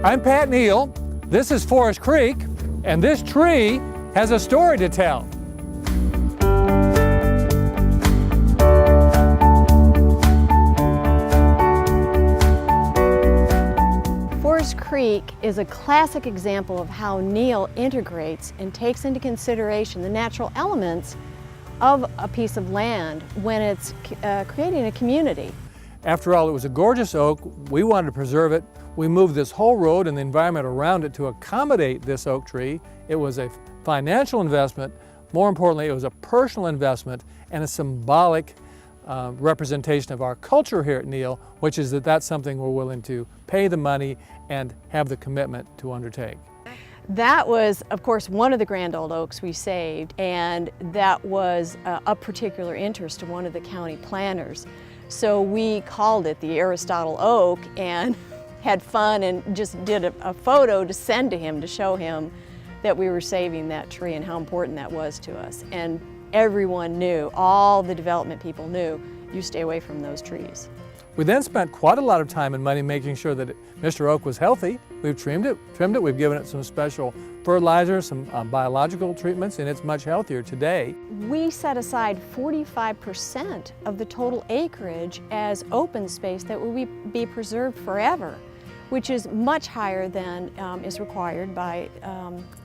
I'm Pat Neal, this is Forest Creek, and this tree has a story to tell. Forest Creek is a classic example of how Neal integrates and takes into consideration the natural elements of a piece of land when it's creating a community. After all, it was a gorgeous oak. We wanted to preserve it. We moved this whole road and the environment around it to accommodate this oak tree. It was a financial investment. More importantly, it was a personal investment and a symbolic representation of our culture here at Neal, which is that that's something we're willing to pay the money and have the commitment to undertake. That was, of course, one of the grand old oaks we saved, and that was of particular interest to one of the county planners. So we called it the Aristotle Oak and had fun and just did a photo to send to him to show him that we were saving that tree and how important that was to us. And everyone knew, all the development people knew, you stay away from those trees. We then spent quite a lot of time and money making sure that Mr. Oak was healthy. We've trimmed it, we've given it some special fertilizers, some biological treatments, and it's much healthier today. We set aside 45% of the total acreage as open space that will be preserved forever, which is much higher than is required by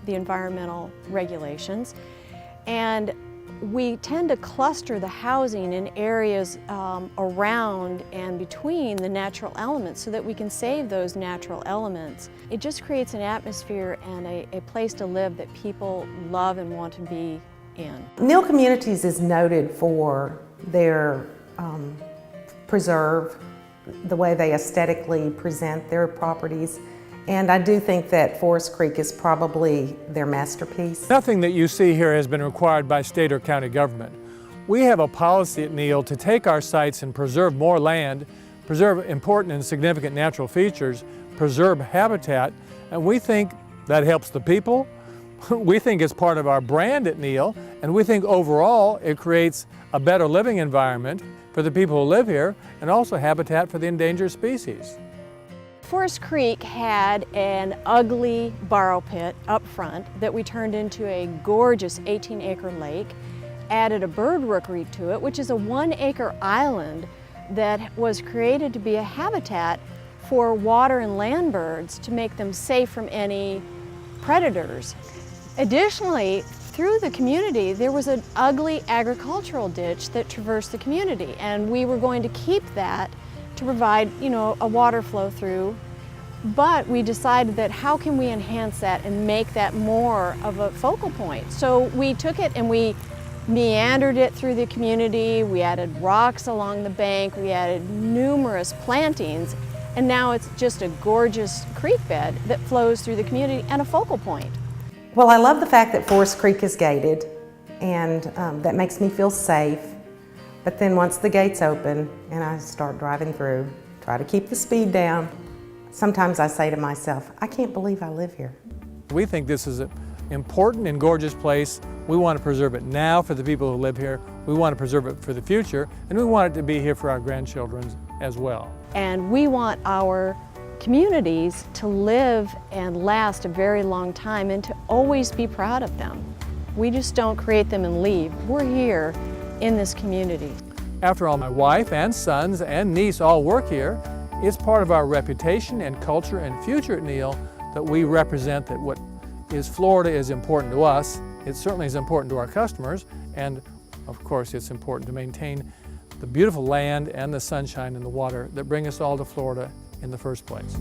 the environmental regulations. And we tend to cluster the housing in areas around and between the natural elements so that we can save those natural elements. It just creates an atmosphere and a place to live that people love and want to be in. Neal Communities is noted for their preserve, the way they aesthetically present their properties. And I do think that Forest Creek is probably their masterpiece. Nothing that you see here has been required by state or county government. We have a policy at Neal to take our sites and preserve more land, preserve important and significant natural features, preserve habitat, and we think that helps the people. We think it's part of our brand at Neal, and we think overall it creates a better living environment for the people who live here and also habitat for the endangered species. Forest Creek had an ugly borrow pit up front that we turned into a gorgeous 18-acre lake, added a bird rookery to it, which is a 1-acre island that was created to be a habitat for water and land birds to make them safe from any predators. Additionally, through the community, there was an ugly agricultural ditch that traversed the community, and we were going to keep that to provide, a water flow through. But we decided that how can we enhance that and make that more of a focal point? So we took it and we meandered it through the community. We added rocks along the bank. We added numerous plantings. And now it's just a gorgeous creek bed that flows through the community and a focal point. Well, I love the fact that Forest Creek is gated, and that makes me feel safe. But then once the gates open and I start driving through, try to keep the speed down, sometimes I say to myself, I can't believe I live here. We think this is an important and gorgeous place. We want to preserve it now for the people who live here. We want to preserve it for the future, and we want it to be here for our grandchildren as well. And we want our communities to live and last a very long time and to always be proud of them. We just don't create them and leave. We're here in this community. After all, my wife and sons and niece all work here. It's part of our reputation and culture and future at Neal that we represent that what is Florida is important to us. It certainly is important to our customers, and of course it's important to maintain the beautiful land and the sunshine and the water that bring us all to Florida in the first place.